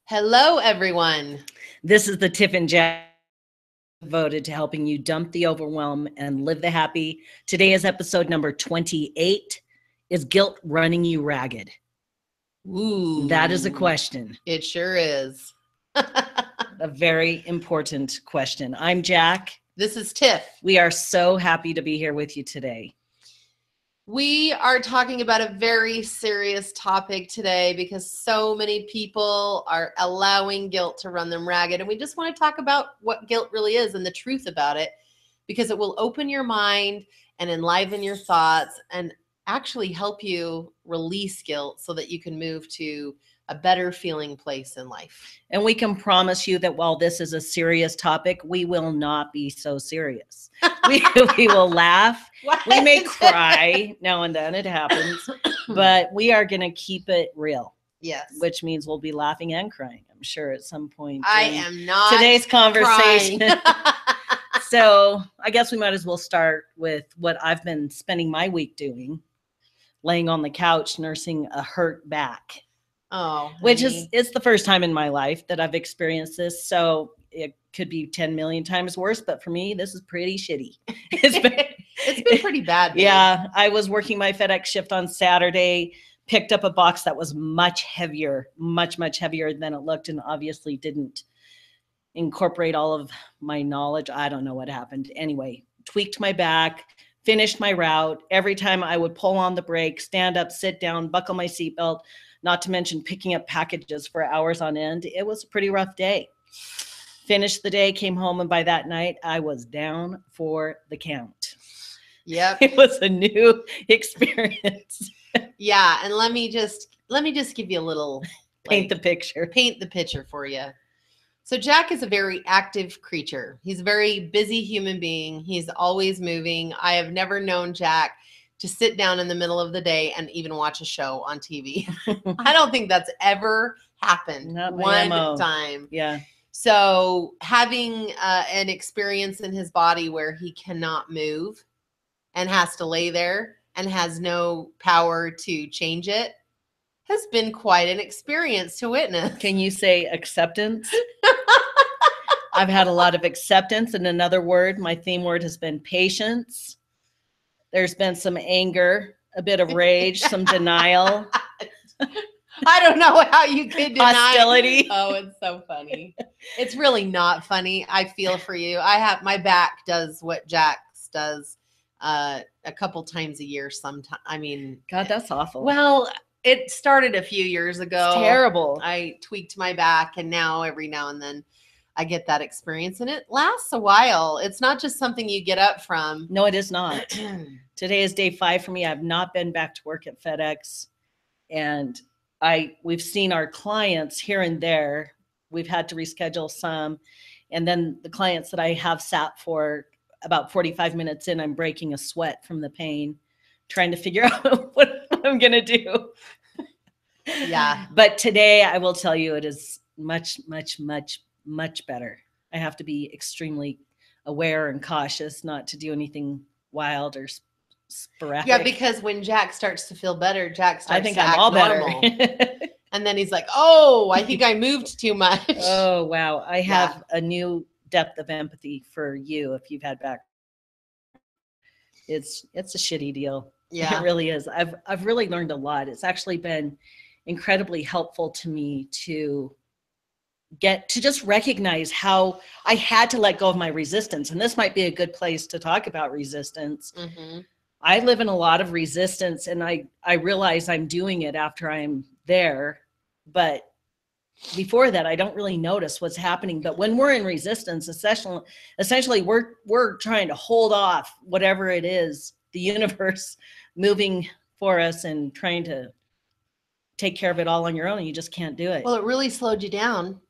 Hello, everyone. This is the Tiff Jack devoted to helping you dump the overwhelm and live the happy. Today is episode number 28. Is guilt running you ragged? Ooh, That is a question. it sure is. A very important question. I'm Jack. This is Tiff. We are so happy to be here with you today. We are talking about a very serious topic today because so many people are allowing guilt to run them ragged. And we just want to talk about what guilt really is and the truth about it, because it will open your mind and enliven your thoughts and actually help you release guilt so that you can move to a better feeling place in life. And we can promise you that while this is a serious topic, we will not be so serious. We will laugh. What? We may cry now and then, it happens, but we are going to keep it real. Yes. Which means we'll be laughing and crying, I'm sure, at some point. I am not today's conversation. crying. So I guess we might as well start with what I've been spending my week doing, laying on the couch, nursing a hurt back. Oh, which honey. it's the first time in my life that I've experienced this. So it could be 10 million times worse, but for me, this is pretty shitty. It's been pretty bad. Babe. Yeah. I was working my FedEx shift on Saturday, picked up a box that was much heavier, much heavier than it looked, and obviously didn't incorporate all of my knowledge. I don't know what happened. Anyway, tweaked my back, finished my route. Every time I would pull on the brake, stand up, sit down, buckle my seatbelt, not to mention picking up packages for hours on end. It was a pretty rough day. Finished the day, came home, and by that night, I was down for the count. Yep. It was a new experience. Yeah, and let me just give you a little Paint the picture. Paint the picture for you. So Jack is a very active creature. He's a very busy human being. He's always moving. I have never known Jack to sit down in the middle of the day and even watch a show on TV. I don't think that's ever happened. Not my one MO. time. Yeah. So having an experience in his body where he cannot move and has to lay there and has no power to change it has been quite an experience to witness. Can you say acceptance? I've had a lot of acceptance. And another word, my theme word has been patience. There's been some anger, a bit of rage, some denial. I don't know how you could deny. Hostility. Oh, it's so funny. It's really not funny. I feel for you. My back does what Jack's does a couple times a year sometimes. I mean. God, that's awful. Well, it started a few years ago. It's terrible. I tweaked my back, and now every now and then I get that experience, and it lasts a while. It's not just something you get up from. No, it is not. Today is day 5 for me. I've not been back to work at FedEx, and we've seen our clients here and there. We've had to reschedule some, and then the clients that I have sat for about 45 minutes in, I'm breaking a sweat from the pain, trying to figure out what I'm gonna do. Yeah. But today I will tell you it is much better. I have to be extremely aware and cautious not to do anything wild or sporadic. Yeah, because when Jack starts to feel better, Jack starts I think to I'm act all normal. better. And then he's like, oh, I think I moved too much. Oh, wow. I have a new depth of empathy for you if you've had back. It's a shitty deal. Yeah. It really is. I've really learned a lot. It's actually been incredibly helpful to me to get to just recognize how I had to let go of my resistance. And this might be a good place to talk about resistance. Mm-hmm. I live in a lot of resistance, and I realize I'm doing it after I'm there. But before that, I don't really notice what's happening. But when we're in resistance, essentially we're trying to hold off whatever it is, the universe moving for us and trying to take care of it all on your own, and you just can't do it. Well, it really slowed you down.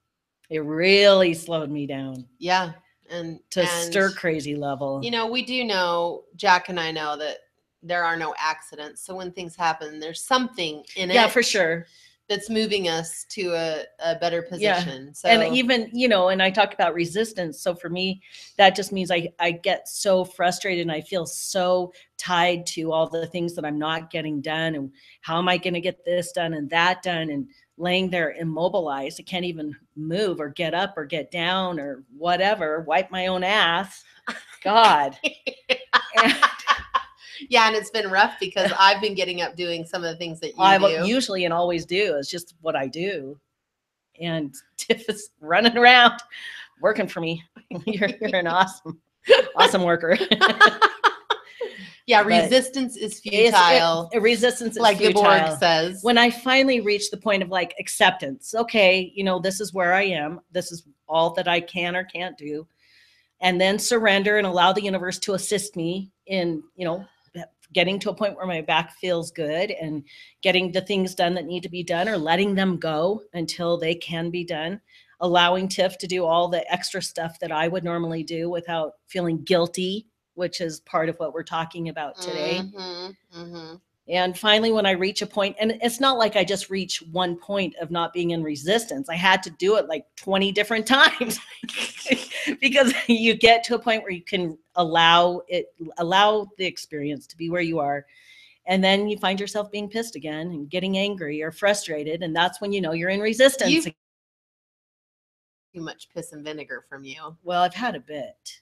It really slowed me down. Yeah. And stir crazy level. You know, we do know, Jack and I know that there are no accidents. So when things happen, there's something in it. Yeah, for sure. That's moving us to a better position. Yeah. So, and even, and I talk about resistance. So for me, that just means I get so frustrated and I feel so tied to all the things that I'm not getting done. And how am I going to get this done and that done? And laying there immobilized. I can't even move or get up or get down or whatever, wipe my own ass. God. And Yeah, and it's been rough because I've been getting up doing some of the things that you I do. usually and always do. It's just what I do. And Tiff is running around working for me. You're an awesome worker. Yeah, But resistance is futile. Resistance is like futile. the Borg says. When I finally reached the point of like acceptance, okay, this is where I am. This is all that I can or can't do. And then surrender and allow the universe to assist me in, getting to a point where my back feels good and getting the things done that need to be done or letting them go until they can be done. Allowing Tiff to do all the extra stuff that I would normally do without feeling guilty, which is part of what we're talking about today. Mm-hmm, mm-hmm. And finally, when I reach a point, and it's not like I just reach one point of not being in resistance. I had to do it like 20 different times because you get to a point where you can allow the experience to be where you are. And then you find yourself being pissed again and getting angry or frustrated. And that's when you're in resistance. Too much piss and vinegar from you. Well, I've had a bit.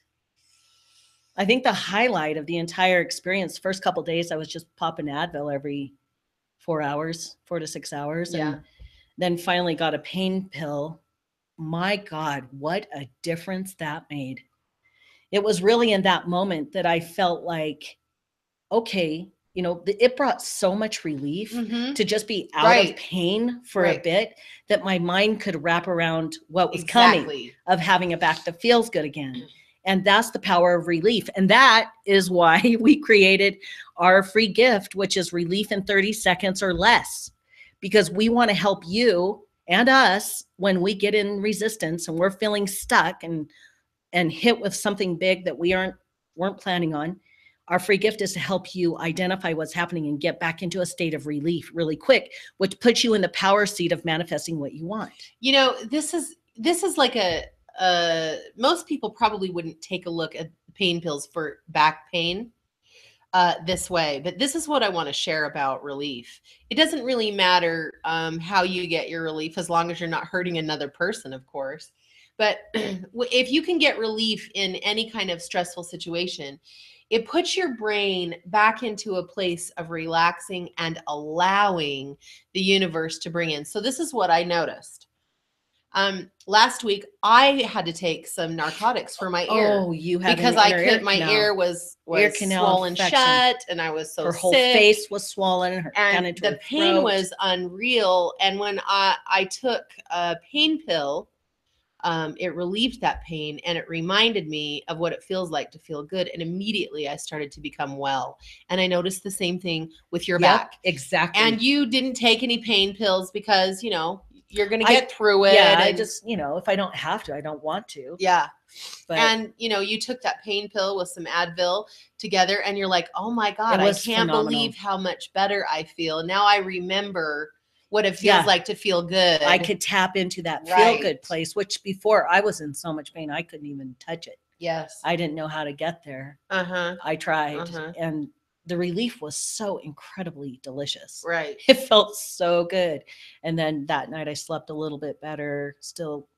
I think the highlight of the entire experience, first couple of days, I was just popping Advil every 4 to 6 hours. Yeah. And then finally got a pain pill. My God, what a difference that made. It was really in that moment that I felt like, okay, it brought so much relief to just be out of pain for a bit that my mind could wrap around what was coming of having a back that feels good again. And that's the power of relief. And that is why we created our free gift, which is relief in 30 seconds or less, because we want to help you and us when we get in resistance and we're feeling stuck and hit with something big that we weren't planning on. Our free gift is to help you identify what's happening and get back into a state of relief really quick, which puts you in the power seat of manifesting what you want. This is like most people probably wouldn't take a look at pain pills for back pain this way, but this is what I want to share about relief. It doesn't really matter how you get your relief as long as you're not hurting another person, of course. But if you can get relief in any kind of stressful situation, it puts your brain back into a place of relaxing and allowing the universe to bring in. So this is what I noticed. Last week I had to take some narcotics for my ear. Oh, you had because my ear was ear canal swollen infection. Shut, and I was so her sick. Whole face was swollen, and the pain was unreal. And when I took a pain pill, it relieved that pain and it reminded me of what it feels like to feel good. And immediately I started to become well. And I noticed the same thing with your back. Exactly. And you didn't take any pain pills because, you're going to get through it. Yeah. I just, if I don't have to, I don't want to. Yeah. But, and, you took that pain pill with some Advil together and you're like, oh my God, I can't believe how much better I feel. Now I remember what it feels like to feel good. I could tap into that feel good place, which before I was in so much pain, I couldn't even touch it. Yes. I didn't know how to get there. I tried and the relief was so incredibly delicious. Right. It felt so good. And then that night I slept a little bit better, still.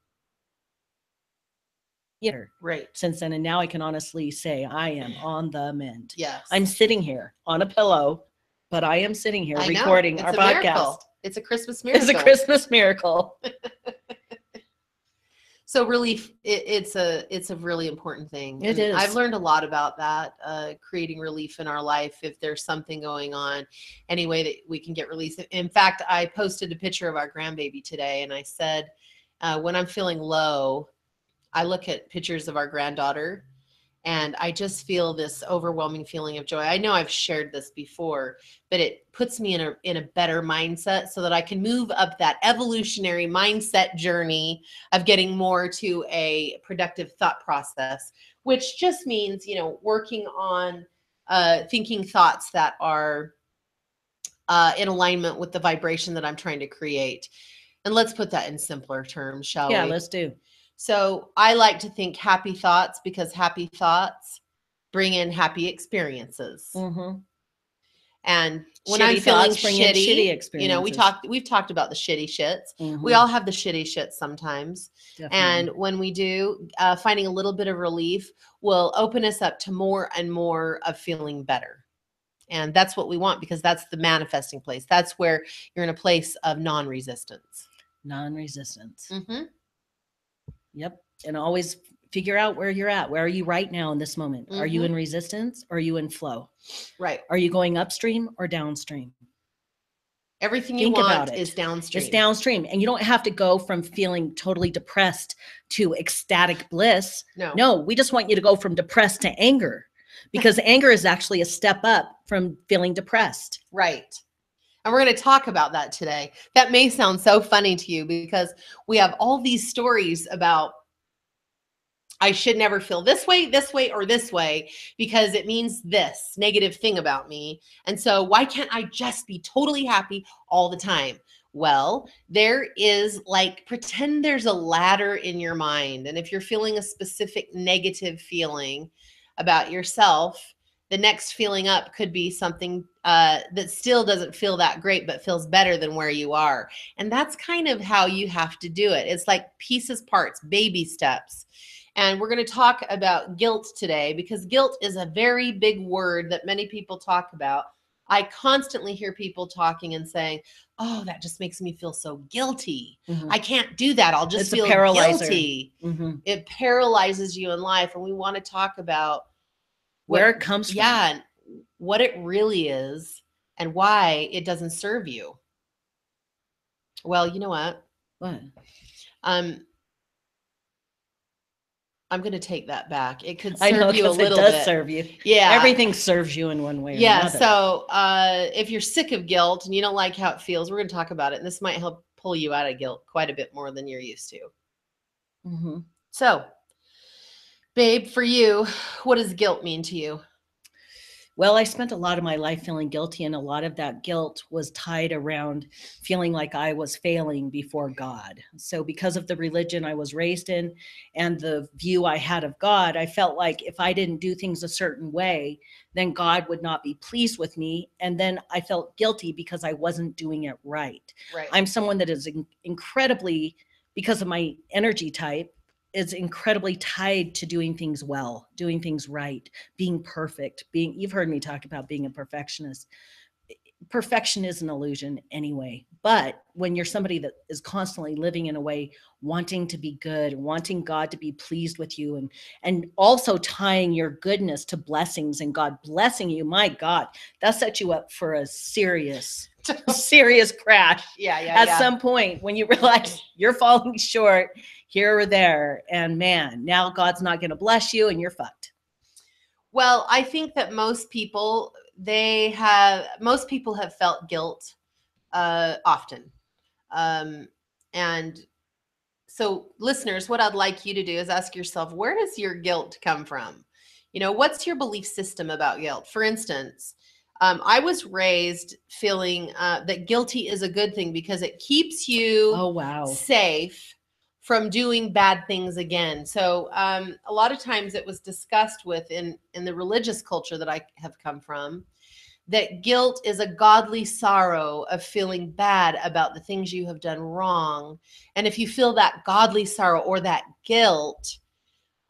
Right. Since then. And now I can honestly say I am on the mend. Yes. I'm sitting here on a pillow, but I am sitting here recording our podcast. Miracle. It's a Christmas miracle. It's a Christmas miracle. So relief, it's a really important thing. It is. I've learned a lot about that, creating relief in our life. If there's something going on, any way that we can get relief. In fact, I posted a picture of our grandbaby today and I said, when I'm feeling low, I look at pictures of our granddaughter and I just feel this overwhelming feeling of joy. I know I've shared this before, but it puts me in a better mindset so that I can move up that evolutionary mindset journey of getting more to a productive thought process, which just means, working on thinking thoughts that are in alignment with the vibration that I'm trying to create. And let's put that in simpler terms, shall we? Yeah, let's do. So I like to think happy thoughts because happy thoughts bring in happy experiences. Mm-hmm. And when I'm Shitty feeling thoughts bring in shitty experiences. we've talked about the shitty shits. Mhm. We all have the shitty shits sometimes. Definitely. And when we do, finding a little bit of relief will open us up to more and more of feeling better. And that's what we want, because that's the manifesting place. That's where you're in a place of non-resistance. Non-resistance. Mm-hmm. Yep. And always figure out where you're at. Where are you right now in this moment? Are you in resistance or are you in flow? Right. Are you going upstream or downstream? Everything you Think want about it. is downstream. It's downstream. And you don't have to go from feeling totally depressed to ecstatic bliss. No, we just want you to go from depressed to anger, because anger is actually a step up from feeling depressed. Right. And we're going to talk about that today. That may sound so funny to you, because we have all these stories about, I should never feel this way, or this way, because it means this negative thing about me. And so why can't I just be totally happy all the time? Well, there is, like, pretend there's a ladder in your mind. And if you're feeling a specific negative feeling about yourself, the next feeling up could be something that still doesn't feel that great, but feels better than where you are. And that's kind of how you have to do it. It's like pieces, parts, baby steps. And we're going to talk about guilt today, because guilt is a very big word that many people talk about. I constantly hear people talking and saying, oh, that just makes me feel so guilty. Mhm. I can't do that. I'll just feel guilty. It paralyzes you in life. And we want to talk about where it comes from. Yeah, and what it really is and why it doesn't serve you. Well, you know what? What? I'm going to take that back. It could serve you a little bit. It does serve you. Yeah. Everything serves you in one way or another. So if you're sick of guilt and you don't like how it feels, we're going to talk about it. And this might help pull you out of guilt quite a bit more than you're used to. Mm-hmm. So, babe, for you, what does guilt mean to you? Well, I spent a lot of my life feeling guilty, and a lot of that guilt was tied around feeling like I was failing before God. So because of the religion I was raised in and the view I had of God, I felt like if I didn't do things a certain way, then God would not be pleased with me. And then I felt guilty because I wasn't doing it right. I'm someone that is incredibly, because of my energy type, is incredibly tied to doing things well, doing things right, being perfect, you've heard me talk about being a perfectionist. Perfection is an illusion anyway. But when you're somebody that is constantly living in a way, wanting to be good, wanting God to be pleased with you, and also tying your goodness to blessings and God blessing you, my God, that sets you up for a serious crash. At some point when you realize you're falling short here or there, and man, now God's not going to bless you and you're fucked. Well, I think that most people have felt guilt often. And so, listeners, what I'd like you to do is ask yourself, where does your guilt come from? You know, what's your belief system about guilt? For instance, I was raised feeling that guilty is a good thing because it keeps you safe from doing bad things again. So a lot of times it was discussed in the religious culture that I have come from, that guilt is a godly sorrow of feeling bad about the things you have done wrong. And if you feel that godly sorrow or that guilt,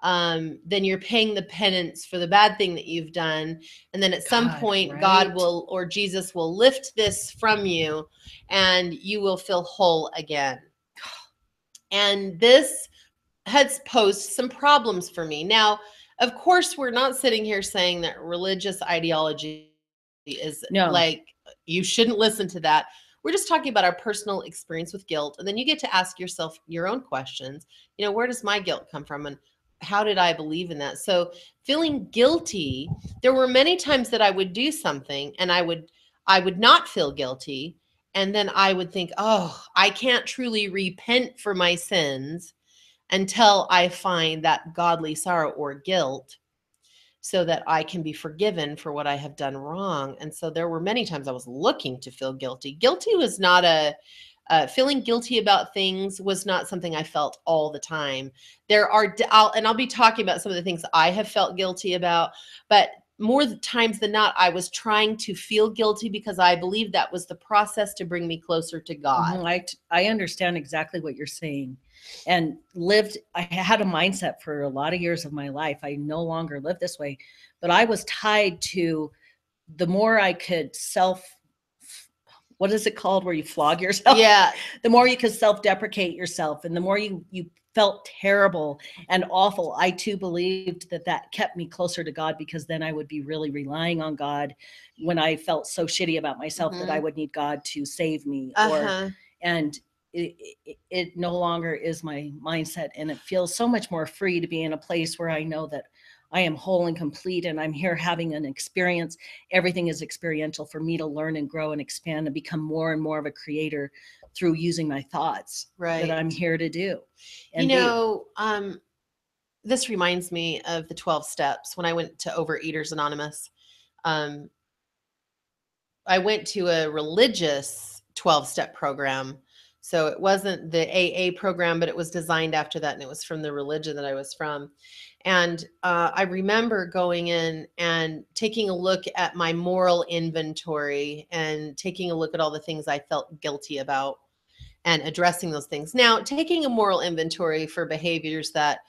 then you're paying the penance for the bad thing that you've done. And then at some point, God will, or Jesus will lift this from you and you will feel whole again. And this has posed some problems for me. Now, of course, we're not sitting here saying that religious ideology is like, you shouldn't listen to that. We're just talking about our personal experience with guilt. And then you get to ask yourself your own questions. You know, where does my guilt come from? And how did I believe in that? So feeling guilty, there were many times that I would do something and I would not feel guilty. And then I would think, oh, I can't truly repent for my sins until I find that godly sorrow or guilt so that I can be forgiven for what I have done wrong. And so there were many times I was looking to feel guilty. Guilty was not feeling guilty about things was not something I felt all the time. I'll be talking about some of the things I have felt guilty about, but more times than not, I was trying to feel guilty because I believed that was the process to bring me closer to God. I understand exactly what you're saying, and I had a mindset for a lot of years of my life. I no longer live this way, but I was tied to the more I could what is it called where you flog yourself? Yeah. The more you could self-deprecate yourself, and the more you felt terrible and awful, I too believed that kept me closer to God, because then I would be really relying on God when I felt so shitty about myself that I would need God to save me. And it no longer is my mindset, and it feels so much more free to be in a place where I know that I am whole and complete, and I'm here having an experience. Everything is experiential for me to learn and grow and expand and become more and more of a creator through using my thoughts that I'm here to do. And this reminds me of the 12 steps. When I went to Overeaters Anonymous, I went to a religious 12-step program. So it wasn't the AA program, but it was designed after that. And it was from the religion that I was from. And I remember going in and taking a look at my moral inventory and taking a look at all the things I felt guilty about and addressing those things. Now, taking a moral inventory for behaviors that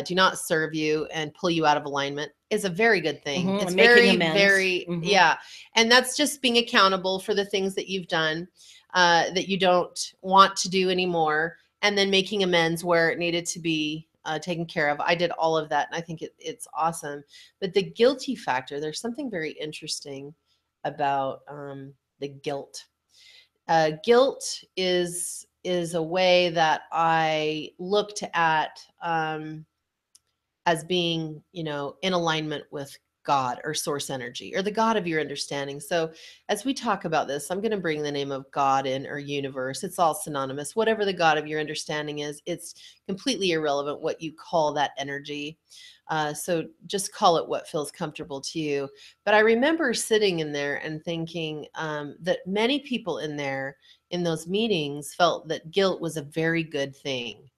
do not serve you and pull you out of alignment is a very good thing. It's very, yeah. And that's just being accountable for the things that you've done that you don't want to do anymore, and then making amends where it needed to be taken care of. I did all of that, and I think it's awesome. But the guilty factor, there's something very interesting about the guilt. Guilt is a way that I looked at as being, in alignment with God or source energy or the God of your understanding. So as we talk about this, I'm going to bring the name of God in, or universe. It's all synonymous. Whatever the God of your understanding is, it's completely irrelevant what you call that energy. So just call it what feels comfortable to you. But I remember sitting in there and thinking that many people in there in those meetings felt that guilt was a very good thing.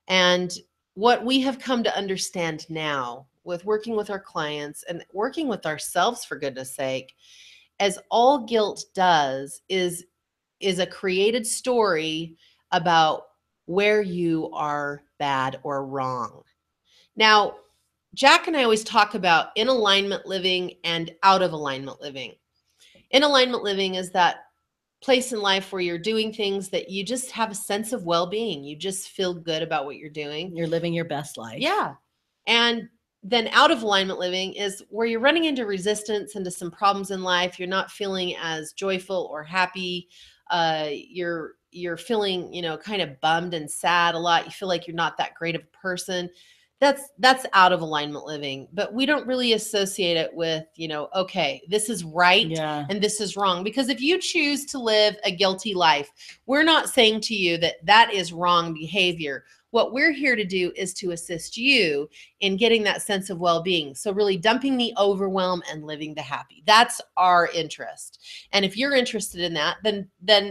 And what we have come to understand now with working with our clients and working with ourselves, for goodness sake, as all guilt does is a created story about where you are bad or wrong. Now, Jack and I always talk about in alignment living and out of alignment living. In alignment living is that place in life where you're doing things that you just have a sense of well-being. You just feel good about what you're doing. You're living your best life. Yeah. And then out of alignment living is where you're running into resistance, into some problems in life. You're not feeling as joyful or happy. You're feeling, kind of bummed and sad a lot. You feel like you're not that great of a person. That's out of alignment living, but we don't really associate it with, okay, this is right and this is wrong. Because if you choose to live a guilty life, we're not saying to you that is wrong behavior. What we're here to do is to assist you in getting that sense of well-being. So really dumping the overwhelm and living the happy. That's our interest. And if you're interested in that, then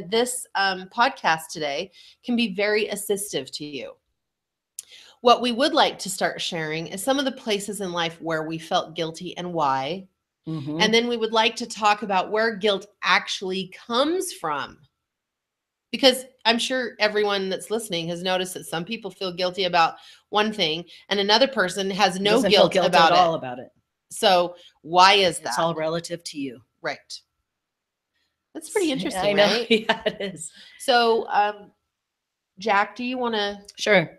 this podcast today can be very assistive to you. What we would like to start sharing is some of the places in life where we felt guilty and why. And then we would like to talk about where guilt actually comes from. Because I'm sure everyone that's listening has noticed that some people feel guilty about one thing and another person has no guilt about at all about it. So why is that? It's all relative to you. Right. That's pretty interesting, I know. Right? Yeah, it is. So, Jack, do you want to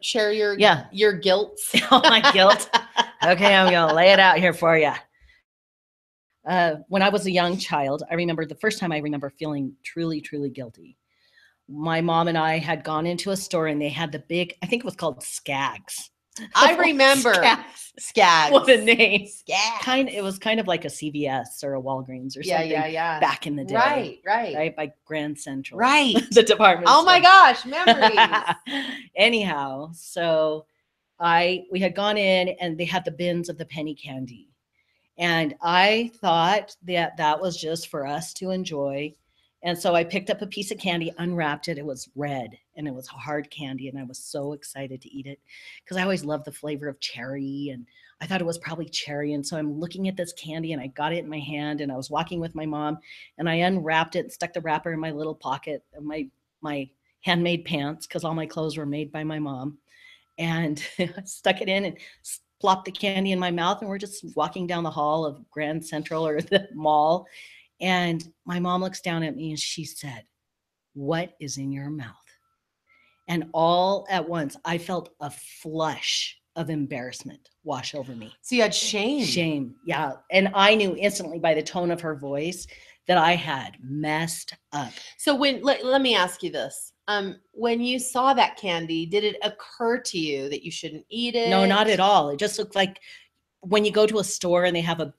share your guilt? Oh, my guilt. Okay, I'm going to lay it out here for you. When I was a young child, I remember the first time I remember feeling truly, truly guilty. My mom and I had gone into a store and they had the big, I think it was called Skags. I remember Skags. What a name. Skags. It was kind of like a CVS or a Walgreens or something. Yeah. Back in the day. Right. By Grand Central. Right. The department store. Oh my gosh, memories. Anyhow, so we had gone in and they had the bins of the penny candy. And I thought that was just for us to enjoy. And so I picked up a piece of candy, unwrapped it. It was red and it was hard candy. And I was so excited to eat it because I always loved the flavor of cherry. And I thought it was probably cherry. And so I'm looking at this candy and I got it in my hand and I was walking with my mom and I unwrapped it and stuck the wrapper in my little pocket of my handmade pants because all my clothes were made by my mom. And I stuck it in and plopped the candy in my mouth. And we're just walking down the hall of Grand Central or the mall. And my mom looks down at me and she said, "What is in your mouth?" And all at once, I felt a flush of embarrassment wash over me. So you had shame. Shame. Yeah. And I knew instantly by the tone of her voice that I had messed up. So let me ask you this. When you saw that candy, did it occur to you that you shouldn't eat it? No, not at all. It just looked like when you go to a store and they have a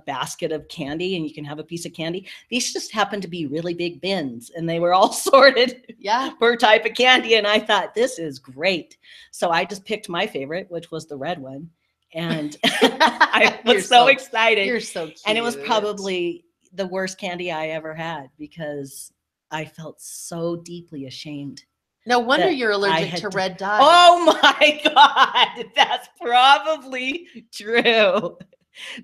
basket of candy and you can have a piece of candy. These just happened to be really big bins and they were all sorted per type of candy. And I thought, this is great. So I just picked my favorite, which was the red one. And I was so excited. You're so cute. And it was probably the worst candy I ever had because I felt so deeply ashamed. No wonder you're allergic to red dye. Oh my God, that's probably true.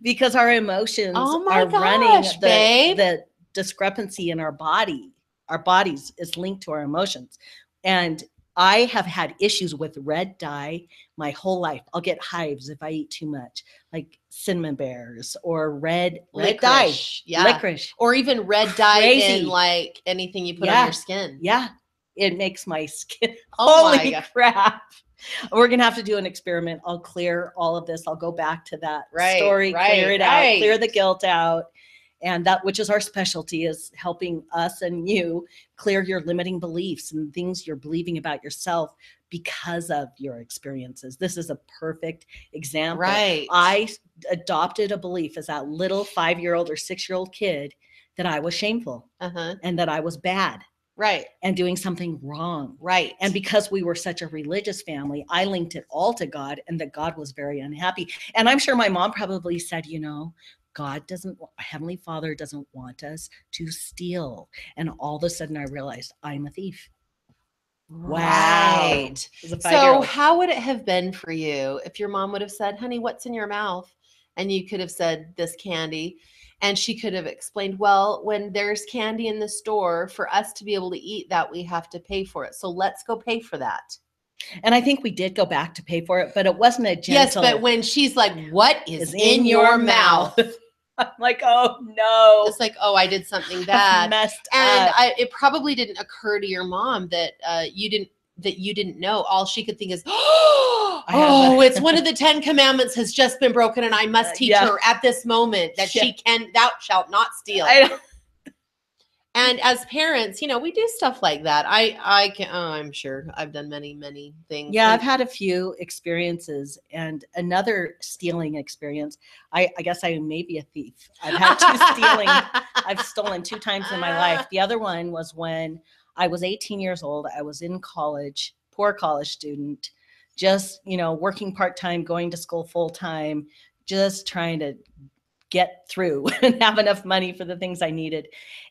Because our emotions are running the discrepancy in our body. Our bodies is linked to our emotions. And I have had issues with red dye my whole life. I'll get hives if I eat too much, like cinnamon bears or red dye. Yeah. Licorice. Or even red dye in like anything you put on your skin. Yeah. It makes my skin. Oh Holy crap. We're going to have to do an experiment. I'll clear all of this. I'll go back to that story, clear it out, clear the guilt out. And that, which is our specialty, is helping us and you clear your limiting beliefs and things you're believing about yourself because of your experiences. This is a perfect example. Right. I adopted a belief as that little 5-year-old or 6-year-old kid that I was shameful and that I was bad. Right. And doing something wrong. Right. And because we were such a religious family, I linked it all to God and that God was very unhappy. And I'm sure my mom probably said, Heavenly Father doesn't want us to steal. And all of a sudden I realized I'm a thief. Right. Wow. So how would it have been for you if your mom would have said, "Honey, what's in your mouth?" And you could have said, "This candy." And she could have explained, "Well, when there's candy in the store, for us to be able to eat that, we have to pay for it. So let's go pay for that." And I think we did go back to pay for it, but it wasn't a gentle. Yes, but when she's like, "What is in your mouth?" I'm like, oh no. It's like, oh, I did something bad. Messed and up. It probably didn't occur to your mom that you didn't know. All she could think is, it's one of the 10 commandments has just been broken and I must teach her at this moment that thou shalt not steal. And as parents, we do stuff like that. I'm sure I've done many, many things. Yeah, I've had a few experiences, and another stealing experience. I guess I may be a thief. I've had 2 stealing. I've stolen 2 times in my life. The other one was when I was 18 years old. I was in college, poor college student, just, working part-time, going to school full-time, just trying to get through and have enough money for the things I needed.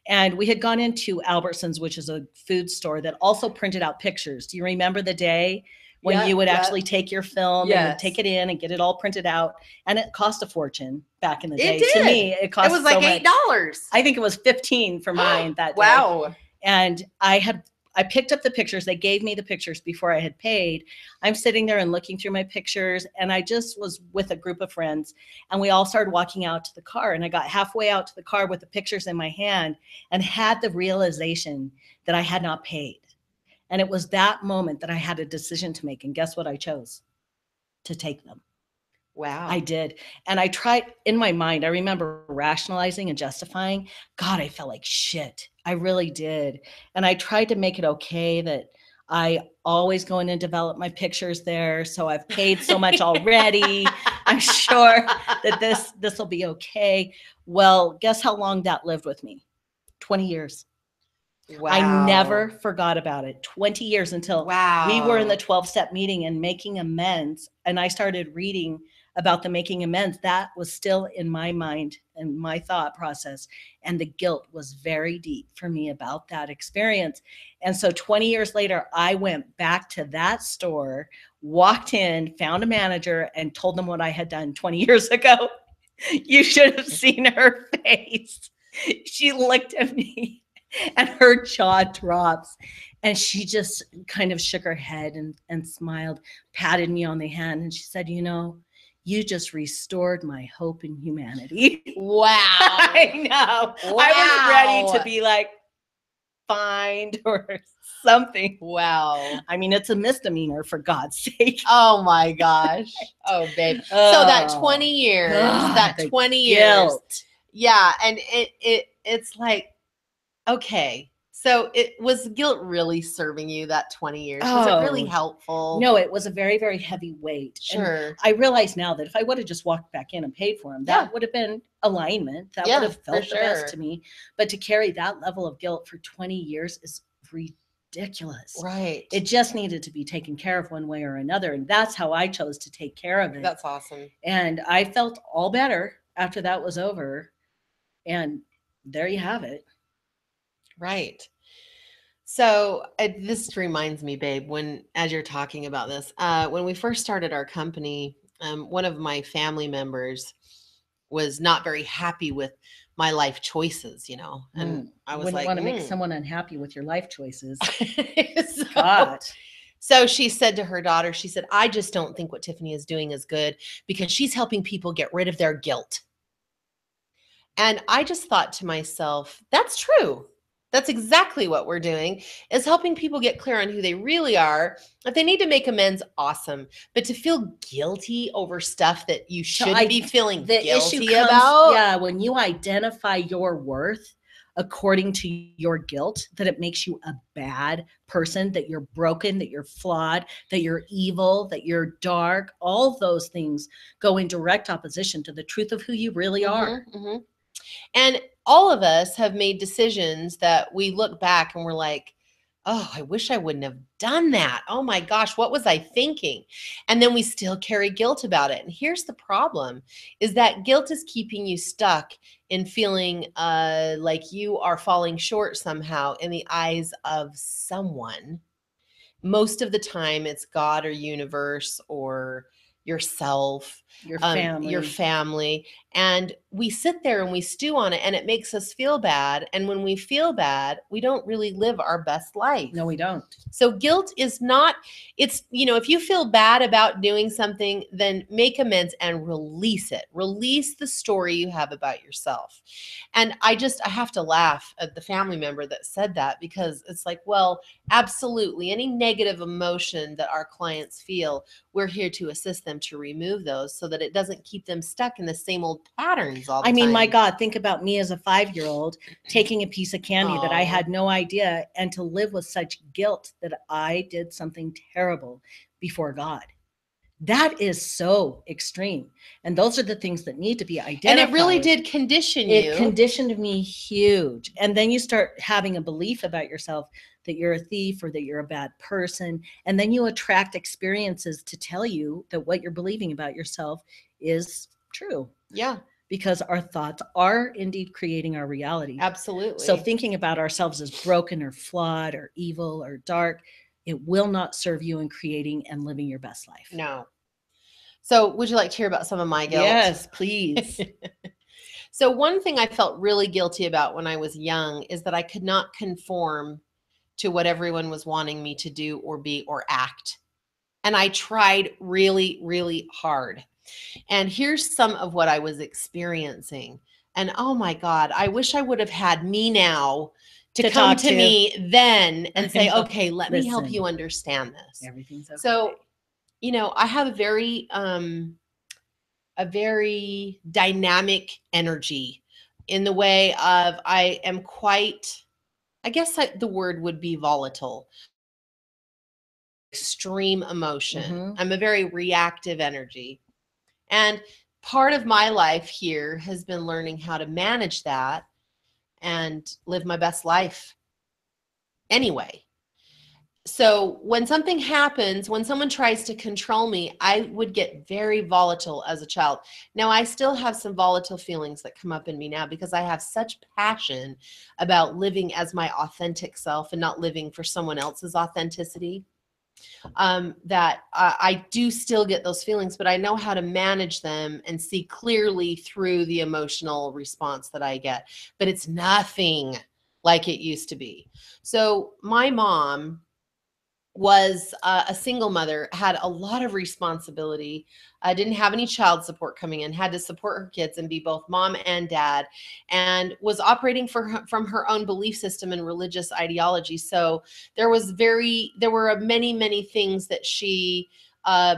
And we had gone into Albertsons, which is a food store that also printed out pictures. Do you remember the day when you would actually take your film and take it in and get it all printed out? And it cost a fortune back in the day. It did. To me, it cost was like $8. I think it was $15 for mine that day. Wow. And I picked up the pictures. They gave me the pictures before I had paid. I'm sitting there and looking through my pictures, and I just was with a group of friends, and we all started walking out to the car, and I got halfway out to the car with the pictures in my hand and had the realization that I had not paid. And it was that moment that I had a decision to make. And guess what I chose? To take them. Wow. I did. And I tried in my mind, I remember rationalizing and justifying. God, I felt like shit. I really did. And I tried to make it okay that I always go in and develop my pictures there. So I've paid so much already. I'm sure that this will be okay. Well, guess how long that lived with me? 20 years. Wow. I never forgot about it. 20 years until we were in the 12-step meeting and making amends. And I started reading about the making amends, that was still in my mind and my thought process. And the guilt was very deep for me about that experience. And so 20 years later, I went back to that store, walked in, found a manager, and told them what I had done 20 years ago. You should have seen her face. She looked at me and her jaw drops. And she just kind of shook her head and smiled, patted me on the hand. And she said, you just restored my hope in humanity. Wow. I know. Wow. I was ready to be like fined or something. Wow. I mean, it's a misdemeanor, for God's sake. Oh my gosh. Oh, babe. So that 20 years, God, that 20 years. Guilt. Yeah. And it's like, okay. So was guilt really serving you that 20 years? Was it really helpful? No, it was a very, very heavy weight. Sure. And I realize now that if I would have just walked back in and paid for them, that would have been alignment. That would have felt the best to me. But to carry that level of guilt for 20 years is ridiculous. Right. It just needed to be taken care of one way or another. And that's how I chose to take care of it. That's awesome. And I felt all better after that was over. And there you have it. Right. So this reminds me, babe, as you're talking about this, when we first started our company, one of my family members was not very happy with my life choices, and I was like, want to make someone unhappy with your life choices. God. So she said to her daughter, she said, I just don't think what Tiffany is doing is good because she's helping people get rid of their guilt. And I just thought to myself, that's true. That's exactly what we're doing, is helping people get clear on who they really are. If they need to make amends, awesome. But to feel guilty over stuff that you shouldn't be feeling guilty about. Yeah, when you identify your worth according to your guilt, that it makes you a bad person, that you're broken, that you're flawed, that you're evil, that you're dark, all those things go in direct opposition to the truth of who you really are. Mm-hmm. And all of us have made decisions that we look back and we're like, oh, I wish I wouldn't have done that. Oh my gosh, what was I thinking? And then we still carry guilt about it. And here's the problem, is that guilt is keeping you stuck in feeling like you are falling short somehow in the eyes of someone. Most of the time it's God or universe or yourself, your family. And we sit there and we stew on it and it makes us feel bad. And when we feel bad, we don't really live our best life. No, we don't. So guilt is not, it's, if you feel bad about doing something, then make amends and release it. Release the story you have about yourself. And I have to laugh at the family member that said that, because it's like, well, absolutely. Any negative emotion that our clients feel, we're here to assist them to remove those so that it doesn't keep them stuck in the same old patterns all the time. I mean, my God, think about me as a 5-year-old taking a piece of candy that I had no idea, and to live with such guilt that I did something terrible before God. That is so extreme. And those are the things that need to be identified. And it really did condition you. It conditioned me huge. And then you start having a belief about yourself that you're a thief or that you're a bad person. And then you attract experiences to tell you that what you're believing about yourself is true. Yeah. Because our thoughts are indeed creating our reality. Absolutely. So thinking about ourselves as broken or flawed or evil or dark, it will not serve you in creating and living your best life. No. So would you like to hear about some of my guilt? Yes, please. So one thing I felt really guilty about when I was young is that I could not conform to what everyone was wanting me to do or be or act. And I tried really, really hard. And here's some of what I was experiencing. And oh my God, I wish I would have had me now to come to me then and say, okay, let me help you understand this. Everything's okay. So, I have a very dynamic energy in the way of I am quite, I guess the word would be volatile. Extreme emotion. Mm-hmm. I'm a very reactive energy. And part of my life here has been learning how to manage that and live my best life anyway. So when something happens, when someone tries to control me, I would get very volatile as a child. Now, I still have some volatile feelings that come up in me now because I have such passion about living as my authentic self and not living for someone else's authenticity, that I do still get those feelings, but I know how to manage them and see clearly through the emotional response that I get. But it's nothing like it used to be. So my mom was a single mother, had a lot of responsibility, didn't have any child support coming in, had to support her kids and be both mom and dad, and was operating from her own belief system and religious ideology. So there were many, many things that she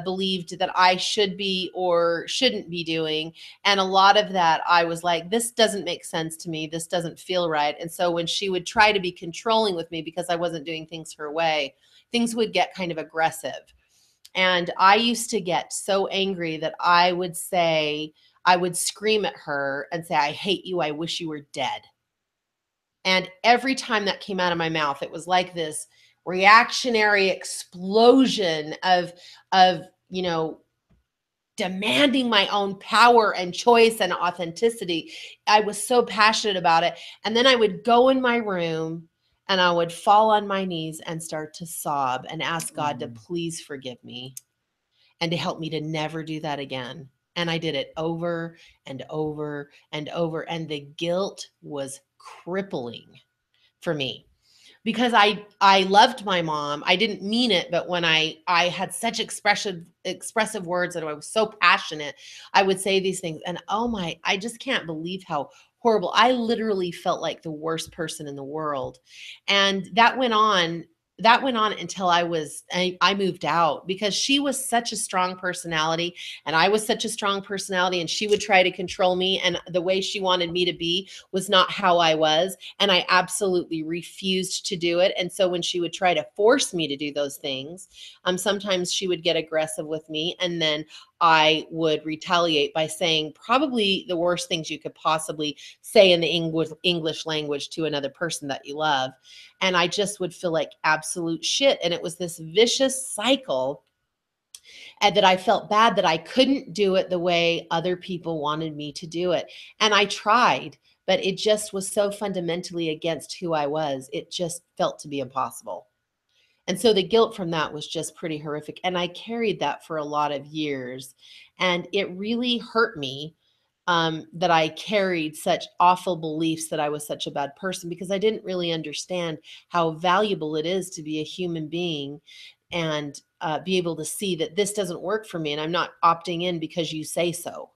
believed that I should be or shouldn't be doing. And a lot of that, I was like, this doesn't make sense to me. This doesn't feel right. And so when she would try to be controlling with me because I wasn't doing things her way, things would get kind of aggressive. And I used to get so angry that I would scream at her and say, I hate you. I wish you were dead. And every time that came out of my mouth, it was like this reactionary explosion of, you know, demanding my own power and choice and authenticity. I was so passionate about it. And then I would go in my room and I would fall on my knees and start to sob and ask God to please forgive me and to help me to never do that again. And I did it over and over and over. And the guilt was crippling for me because I loved my mom. I didn't mean it, but when I had such expressive words and I was so passionate, I would say these things. And oh my, I just can't believe how horrible. I literally felt like the worst person in the world. And that went on until I moved out because she was such a strong personality and I was such a strong personality, and she would try to control me, and the way she wanted me to be was not how I was, and I absolutely refused to do it. And so when she would try to force me to do those things, sometimes she would get aggressive with me, and then I would retaliate by saying probably the worst things you could possibly say in the English language to another person that you love. And I just would feel like absolute shit. And it was this vicious cycle, and that I felt bad that I couldn't do it the way other people wanted me to do it. And I tried, but it just was so fundamentally against who I was. It just felt to be impossible. And so the guilt from that was just pretty horrific. And I carried that for a lot of years. And it really hurt me, that I carried such awful beliefs that I was such a bad person, because I didn't really understand how valuable it is to be a human being and be able to see that this doesn't work for me and I'm not opting in because you say so.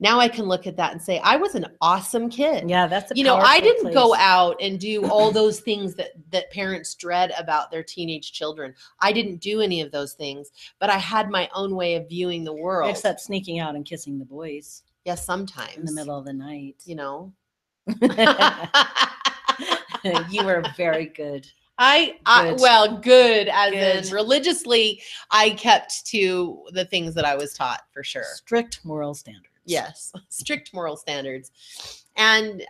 Now I can look at that and say, I was an awesome kid. Yeah, that's a I powerful didn't go place. out and do all those things that parents dread about their teenage children. I didn't do any of those things, but I had my own way of viewing the world. Except sneaking out and kissing the boys Yes, in the sometimes, middle of the night. you know. You were very good. Good. Well, good as Good. in religiously, I kept to the things that I was taught for sure. Strict moral standards. Yes, strict moral standards. And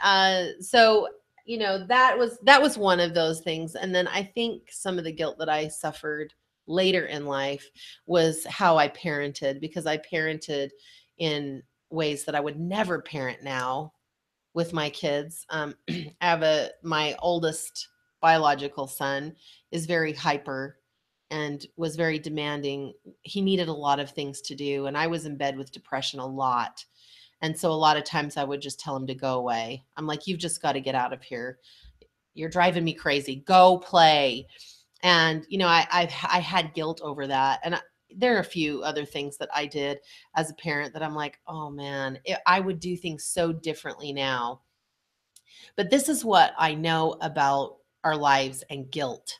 so, that was one of those things. And then I think some of the guilt that I suffered later in life was how I parented, because I parented in ways that I would never parent now with my kids. I have my oldest biological son is very hyper and was very demanding. He needed a lot of things to do, and I was in bed with depression a lot. And so a lot of times I would just tell him to go away. I'm like, you've just got to get out of here. You're driving me crazy. Go play. And I had guilt over that, and there are a few other things that I did as a parent that I'm like, oh man, I would do things so differently now. But this is what I know about our lives and guilt,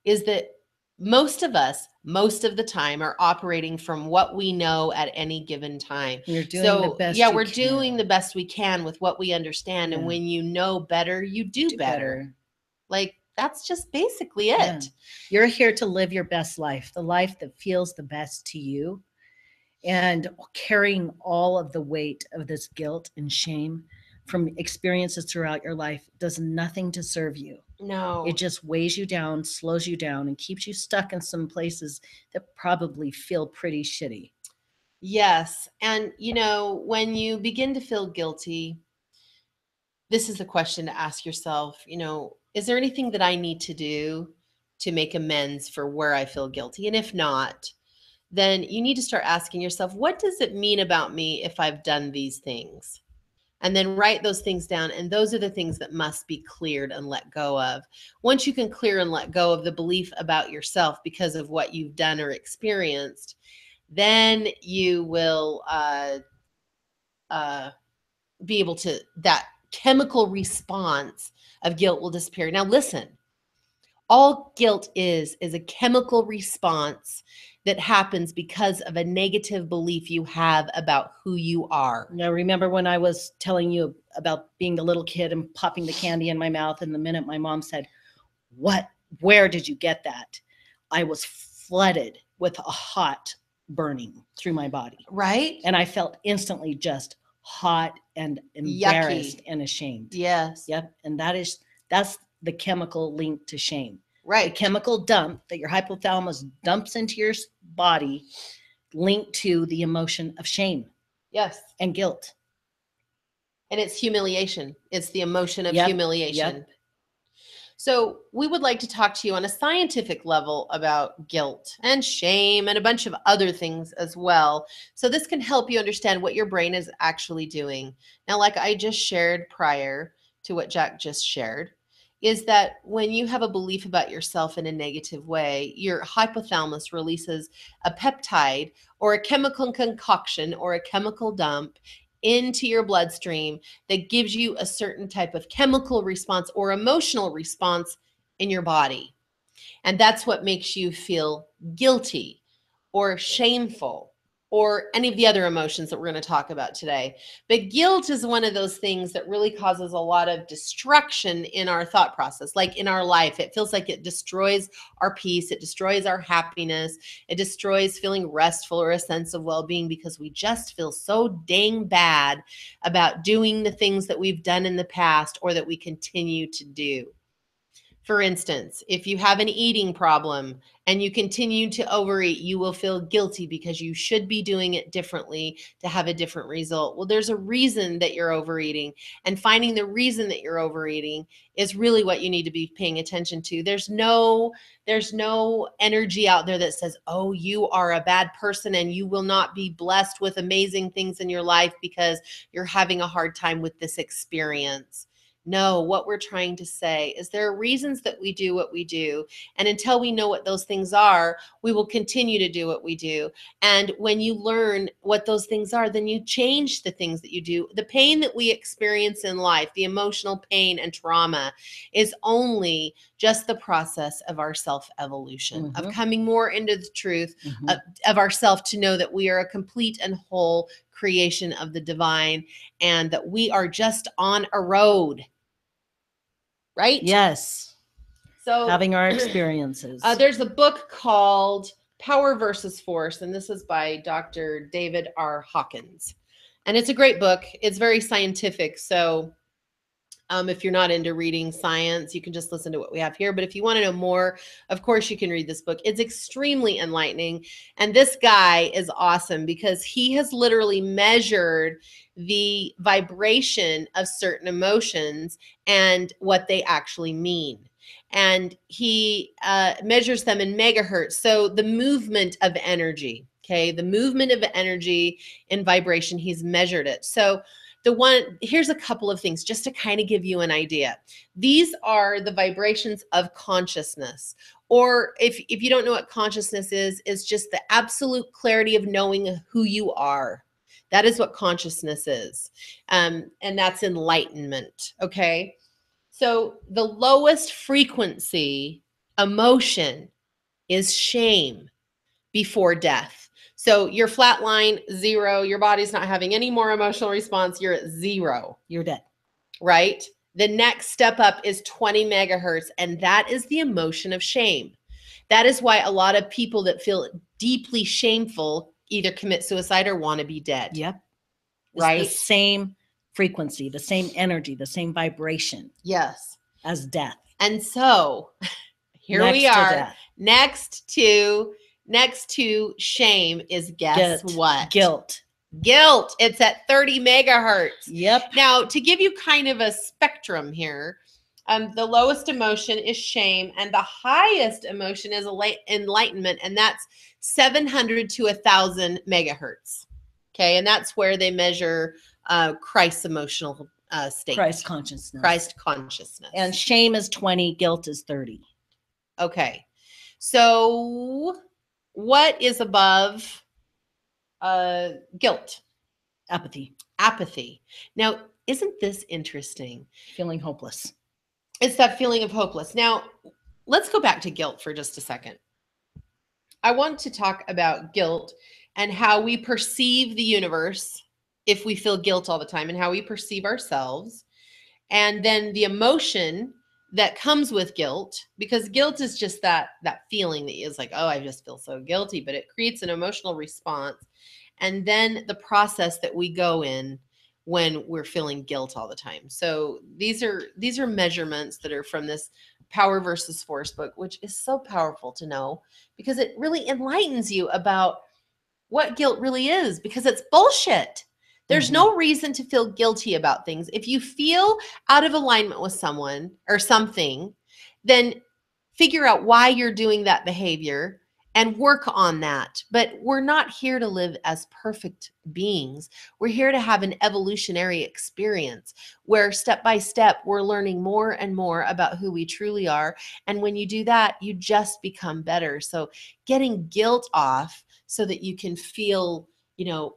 is that most of us, most of the time, are operating from what we know at any given time. You're doing the best yeah, you we're can. doing the best we can with what we understand. And Yeah. when you know better, you do better. Like, that's just basically it. Yeah. You're here to live your best life, the life that feels the best to you. And carrying all of the weight of this guilt and shame from experiences throughout your life does nothing to serve you. No. It just weighs you down, slows you down, and keeps you stuck in some places that probably feel pretty shitty. Yes. And, when you begin to feel guilty, this is a question to ask yourself, is there anything that I need to do to make amends for where I feel guilty? And if not, then you need to start asking yourself, what does it mean about me if I've done these things? And then write those things down. And those are the things that must be cleared and let go of. Once you can clear and let go of the belief about yourself because of what you've done or experienced, then you will be able to, that chemical response of guilt will disappear. Now, listen, all guilt is a chemical response that happens because of a negative belief you have about who you are. Now, remember when I was telling you about being the little kid and popping the candy in my mouth, and the minute my mom said, where did you get that? I was flooded with a hot burning through my body. Right? And I felt instantly just hot and embarrassed and ashamed. Yes. Yep. And that's the chemical link to shame. Right. The chemical dump that your hypothalamus dumps into your body linked to the emotion of shame. Yes. And guilt. And it's humiliation. It's the emotion of Yep. humiliation. Yep. So we would like to talk to you on a scientific level about guilt and shame and a bunch of other things as well. So this can help you understand what your brain is actually doing. Now, like I just shared prior to what Jack just shared, is that when you have a belief about yourself in a negative way, your hypothalamus releases a peptide or a chemical concoction or a chemical dump into your bloodstream that gives you a certain type of chemical response or emotional response in your body. And that's what makes you feel guilty or shameful or any of the other emotions that we're going to talk about today. But guilt is one of those things that really causes a lot of destruction in our thought process, like in our life. It feels like it destroys our peace. It destroys our happiness. It destroys feeling restful or a sense of well-being because we just feel so dang bad about doing the things that we've done in the past or that we continue to do. For instance, if you have an eating problem and you continue to overeat, you will feel guilty because you should be doing it differently to have a different result. Well, there's a reason that you're overeating, and finding the reason that you're overeating is really what you need to be paying attention to. There's no energy out there that says, oh, you are a bad person and you will not be blessed with amazing things in your life because you're having a hard time with this experience. No, what we're trying to say is there are reasons that we do what we do. And until we know what those things are, we will continue to do what we do. And when you learn what those things are, then you change the things that you do. The pain that we experience in life, the emotional pain and trauma, is only just the process of our self-evolution, of coming more into the truth of ourself, to know that we are a complete and whole creation of the divine and that we are just on a road. Right? Yes. So having our experiences. There's a book called Power versus Force, and this is by Dr. David R. Hawkins. And it's a great book. It's very scientific. So if you're not into reading science, you can just listen to what we have here. But if you want to know more, of course, you can read this book. It's extremely enlightening. And this guy is awesome because he has literally measured the vibration of certain emotions and what they actually mean. And he measures them in megahertz. So the movement of energy, okay, the movement of energy in vibration, he's measured it. So here's a couple of things just to kind of give you an idea. These are the vibrations of consciousness. Or if you don't know what consciousness is, it's just the absolute clarity of knowing who you are. That is what consciousness is. And that's enlightenment, okay? So the lowest frequency emotion is shame before death. So your flat line, 0, your body's not having any more emotional response, you're at 0. You're dead. Right? The next step up is 20 megahertz, and that is the emotion of shame. That is why a lot of people that feel deeply shameful either commit suicide or want to be dead. Yep. Right? It's the same frequency, the same energy, the same vibration. Yes. As death. And so here we Next to are. death. Next to shame is guess what? Guilt. Guilt. It's at 30 megahertz. Yep. Now, to give you kind of a spectrum here, the lowest emotion is shame, and the highest emotion is enlightenment, and that's 700 to 1,000 megahertz. Okay, and that's where they measure Christ's emotional state. Christ consciousness. Christ consciousness. And shame is 20, guilt is 30. Okay, so what is above guilt? Apathy. Apathy. Now, isn't this interesting? Feeling hopeless. It's that feeling of hopeless. Now, let's go back to guilt for just a second. I want to talk about guilt and how we perceive the universe if we feel guilt all the time, and how we perceive ourselves, and then the emotion that comes with guilt, because guilt is just that feeling that is like, oh, I just feel so guilty, but it creates an emotional response. And then the process that we go in when we're feeling guilt all the time. So these are measurements that are from this Power versus Force book, which is so powerful to know, because it really enlightens you about what guilt really is, because it's bullshit. There's no reason to feel guilty about things. If you feel out of alignment with someone or something, then figure out why you're doing that behavior and work on that. But we're not here to live as perfect beings. We're here to have an evolutionary experience where step by step, we're learning more and more about who we truly are. And when you do that, you just become better. So getting guilt off so that you can feel,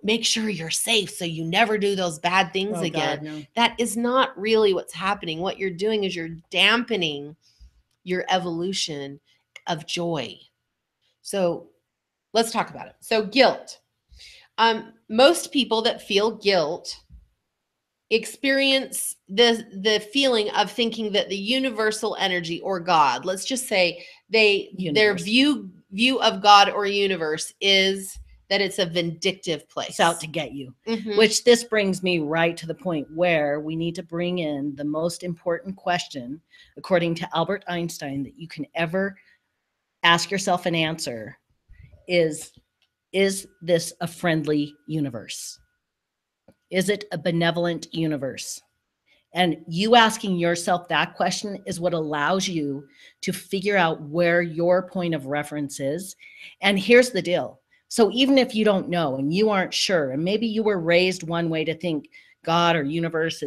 make sure you're safe so you never do those bad things again. God, no. That is not really what's happening. What you're doing is you're dampening your evolution of joy. So let's talk about it. So guilt. Most people that feel guilt experience the feeling of thinking that the universal energy or God, let's just say their view of God or universe is that it's a vindictive place. It's out to get you. Which this brings me right to the point where we need to bring in the most important question, according to Albert Einstein, that you can ever ask yourself and answer is this a friendly universe? Is it a benevolent universe? And you asking yourself that question is what allows you to figure out where your point of reference is. And here's the deal. So even if you don't know and you aren't sure, and maybe you were raised one way to think God or universe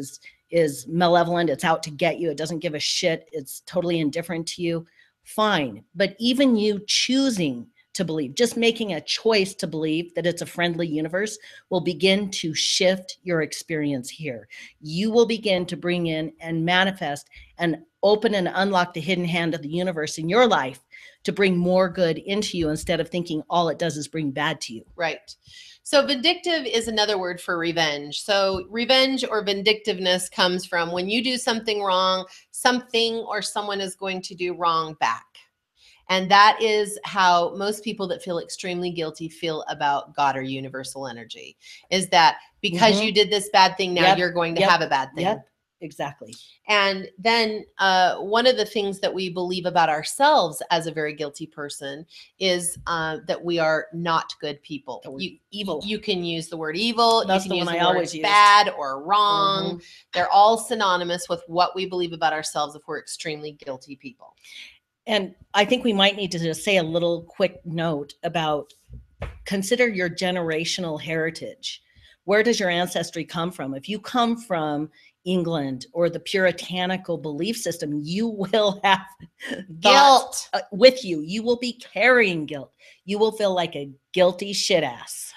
is malevolent, it's out to get you, it doesn't give a shit, it's totally indifferent to you, fine. But even you choosing to believe, just making a choice to believe that it's a friendly universe will begin to shift your experience here. You will begin to bring in and manifest and open and unlock the hidden hand of the universe in your life to bring more good into you instead of thinking all it does is bring bad to you. Right. So vindictive is another word for revenge. So revenge or vindictiveness comes from when you do something wrong, something or someone is going to do wrong back. And that is how most people that feel extremely guilty feel about God or universal energy, is that because you did this bad thing, now you're going to have a bad thing. Yep, exactly. And then one of the things that we believe about ourselves as a very guilty person is that we are not good people. Evil. You can use the word evil. That's you can the use one the I word always use. bad or wrong. They're all synonymous with what we believe about ourselves if we're extremely guilty people. And I think we might need to just say a little quick note about consider your generational heritage. Where does your ancestry come from? If you come from England or the puritanical belief system, you will have guilt with you. You will be carrying guilt. You will feel like a guilty shit ass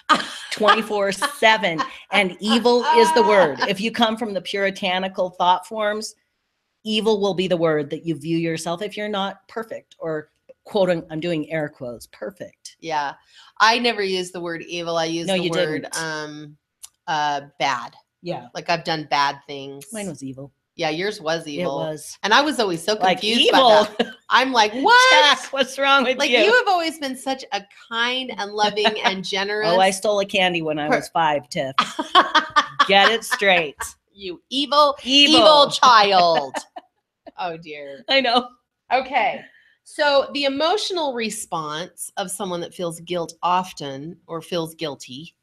24/7. And evil is the word. If you come from the puritanical thought forms, evil will be the word that you view yourself if you're not perfect, or quoting, I'm doing air quotes, perfect. Yeah. I never use the word evil. I use the word bad. Yeah. Like I've done bad things. Mine was evil. Yeah, yours was evil. It was. And I was always so confused like, evil. by that. I'm like, what? Jack, what's wrong with you? Like you have always been such a kind and loving and generous. Oh, I stole a candy when I was 5, Tiff. Get it straight. You evil child. Oh, dear. I know. Okay. So the emotional response of someone that feels guilt often or feels guilty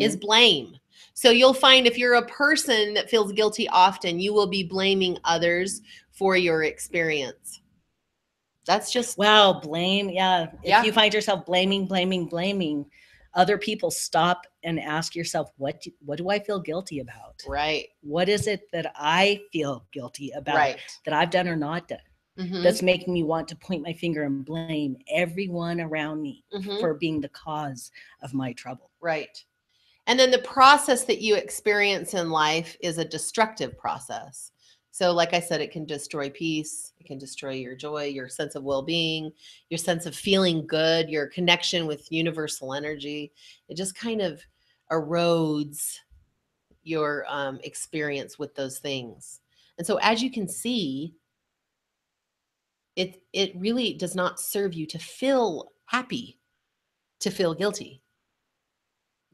is blame. So you'll find if you're a person that feels guilty often, you will be blaming others for your experience. That's just, Wow, blame. Yeah. If you yeah, find yourself blaming other people, stop and ask yourself, what do I feel guilty about? right, What is it that I feel guilty about right. that I've done or not done? Mm-hmm, That's making me want to point my finger and blame everyone around me mm-hmm, for being the cause of my trouble. right. And then the process that you experience in life is a destructive process. So, like I said, it can destroy peace, it can destroy your joy, your sense of well being, your sense of feeling good, your connection with universal energy. It just kind of erodes your experience with those things. And so, as you can see, it really does not serve you to feel happy, to feel guilty.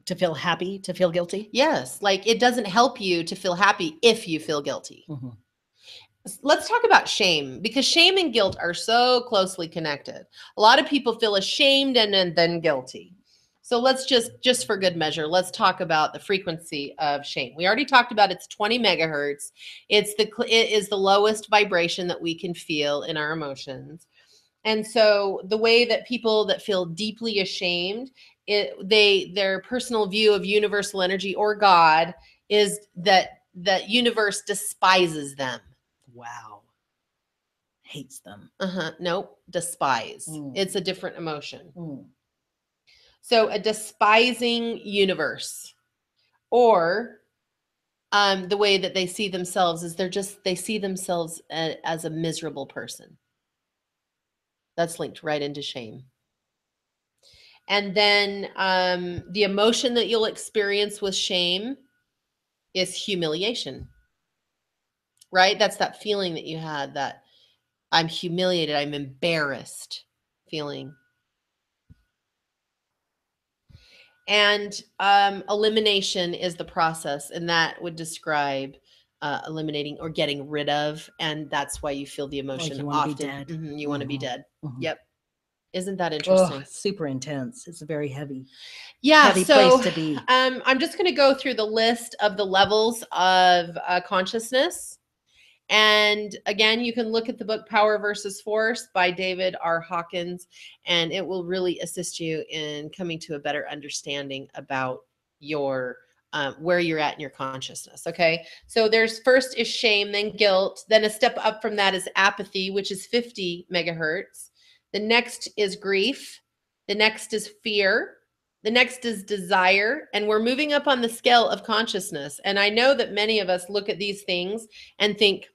To feel happy, to feel guilty. Yes, like it doesn't help you to feel happy if you feel guilty. Mm-hmm. Let's talk about shame, because shame and guilt are so closely connected. A lot of people feel ashamed and then guilty. So let's just for good measure, let's talk about the frequency of shame. We already talked about it's 20 megahertz. It is the lowest vibration that we can feel in our emotions. And so the way that people that feel deeply ashamed, their personal view of universal energy or God is that universe despises them. Wow. Hates them. Nope, despise. It's a different emotion. Mm. So a despising universe, or the way that they see themselves is they see themselves as a miserable person. That's linked right into shame. And then the emotion that you'll experience with shame is humiliation, right? That's that feeling that you had, that I'm humiliated, I'm embarrassed feeling. And elimination is the process, and that would describe eliminating or getting rid of. And that's why you feel the emotion you want to be often. dead. You want to be dead. Mm-hmm. Yep. Isn't that Oh, interesting? super intense. It's a very heavy Yeah. place to be. I'm just going to go through the list of the levels of consciousness. And again, you can look at the book Power versus Force by David R. Hawkins, and it will really assist you in coming to a better understanding about your where you're at in your consciousness. Okay, so there's first is shame, then guilt, then a step up from that is apathy, which is 50 megahertz. The next is grief. The next is fear. The next is desire, and we're moving up on the scale of consciousness. And I know that many of us look at these things and think,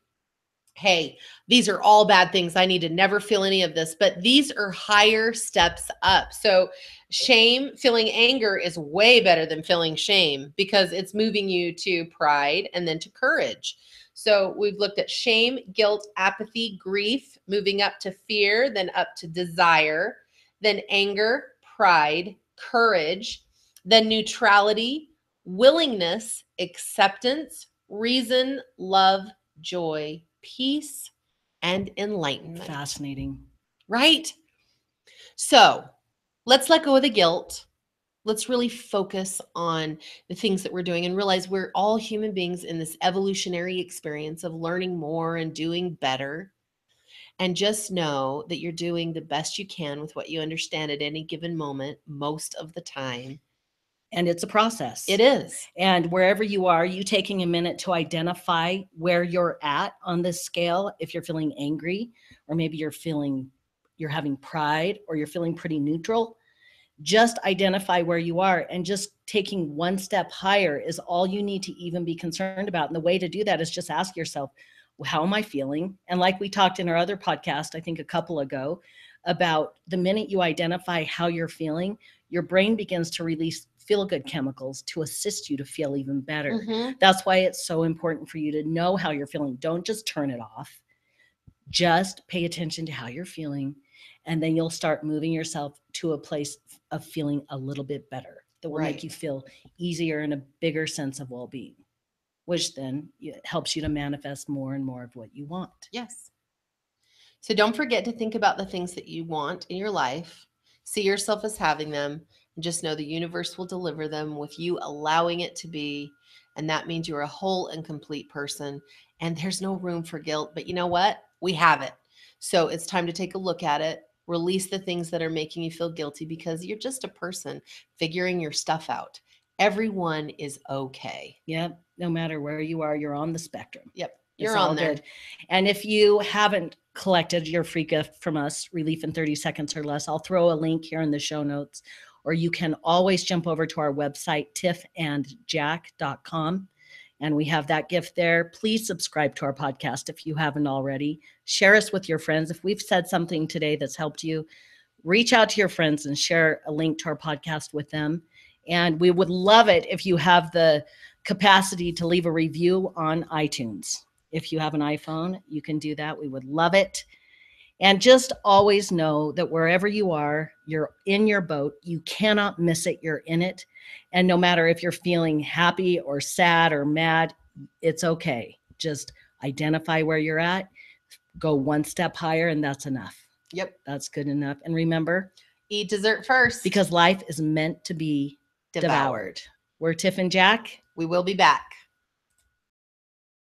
hey, these are all bad things. I need to never feel any of this. But these are higher steps up. So shame, feeling anger is way better than feeling shame, because it's moving you to pride and then to courage. So we've looked at shame, guilt, apathy, grief, moving up to fear, then up to desire, then anger, pride, courage, then neutrality, willingness, acceptance, reason, love, joy, peace, and enlightenment. Fascinating. Right? So let's let go of the guilt. Let's really focus on the things that we're doing and realize we're all human beings in this evolutionary experience of learning more and doing better. And just know that you're doing the best you can with what you understand at any given moment, most of the time. And it's a process. It is. And wherever you are, you taking a minute to identify where you're at on this scale. If you're feeling angry, or maybe you're having pride, or you're feeling pretty neutral, just identify where you are, and just taking one step higher is all you need to even be concerned about. And the way to do that is just ask yourself, how am I feeling? And like we talked in our other podcast, I think a couple ago, about the minute you identify how you're feeling, your brain begins to release feel-good chemicals to assist you to feel even better. Mm-hmm. That's why it's so important for you to know how you're feeling. Don't just turn it off. Just pay attention to how you're feeling, and then you'll start moving yourself to a place of feeling a little bit better that will make you feel easier and a bigger sense of well-being, which then helps you to manifest more and more of what you want. Yes. So don't forget to think about the things that you want in your life. See yourself as having them, and just know the universe will deliver them with you allowing it to be. And that means you're a whole and complete person. And there's no room for guilt. But you know what? We have it. So it's time to take a look at it. Release the things that are making you feel guilty because you're just a person figuring your stuff out. Everyone is okay. Yep. No matter where you are, you're on the spectrum. Yep. It's You're all on there. good. And if you haven't collected your free gift from us, Relief in 30 Seconds or Less, I'll throw a link here in the show notes. Or you can always jump over to our website, tiffandjack.com. And we have that gift there. Please subscribe to our podcast if you haven't already. Share us with your friends. If we've said something today that's helped you, reach out to your friends and share a link to our podcast with them. And we would love it if you have the capacity to leave a review on iTunes. If you have an iPhone, you can do that. We would love it. And just always know that wherever you are, you're in your boat. You cannot miss it. You're in it. And no matter if you're feeling happy or sad or mad, it's okay. Just identify where you're at, go one step higher, and that's enough. Yep. That's good enough. And remember, eat dessert first because life is meant to be devoured. We're Tiff and Jack. We will be back.